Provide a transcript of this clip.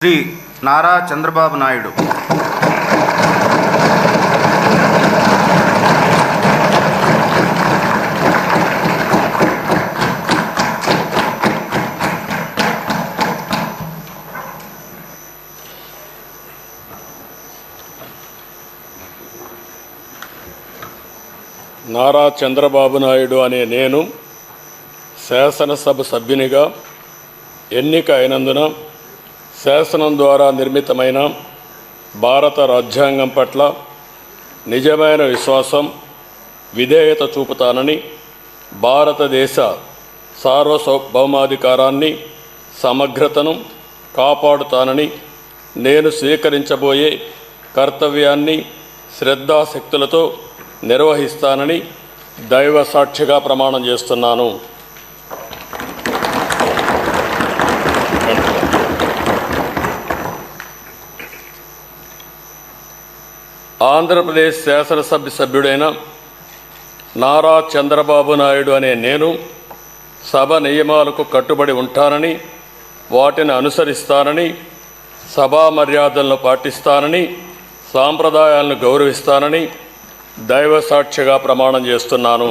శ్రీ నారా చంద్రబాబు నాయుడు. నారా చంద్రబాబు నాయుడు అనే నేను శాసనసభ సభ్యునిగా ఎన్నిక అయినందున శాసనం ద్వారా నిర్మితమైన భారత రాజ్యాంగం పట్ల నిజమైన విశ్వాసం, విధేయత చూపుతానని, భారతదేశ సార్వభౌమాధికారాన్ని, సమగ్రతను కాపాడుతానని, నేను స్వీకరించబోయే కర్తవ్యాన్ని శ్రద్ధాశక్తులతో నిర్వహిస్తానని దైవ సాక్షిగా ప్రమాణం చేస్తున్నాను. ఆంధ్రప్రదేశ్ శాసనసభ సభ్యుడైన నారా చంద్రబాబు నాయుడు అనే నేను సభ నియమాలకు కట్టుబడి ఉంటానని, వాటిని అనుసరిస్తానని, సభా మర్యాదలను పాటిస్తానని, సాంప్రదాయాలను గౌరవిస్తానని దైవ సాక్షిగా ప్రమాణం చేస్తున్నాను.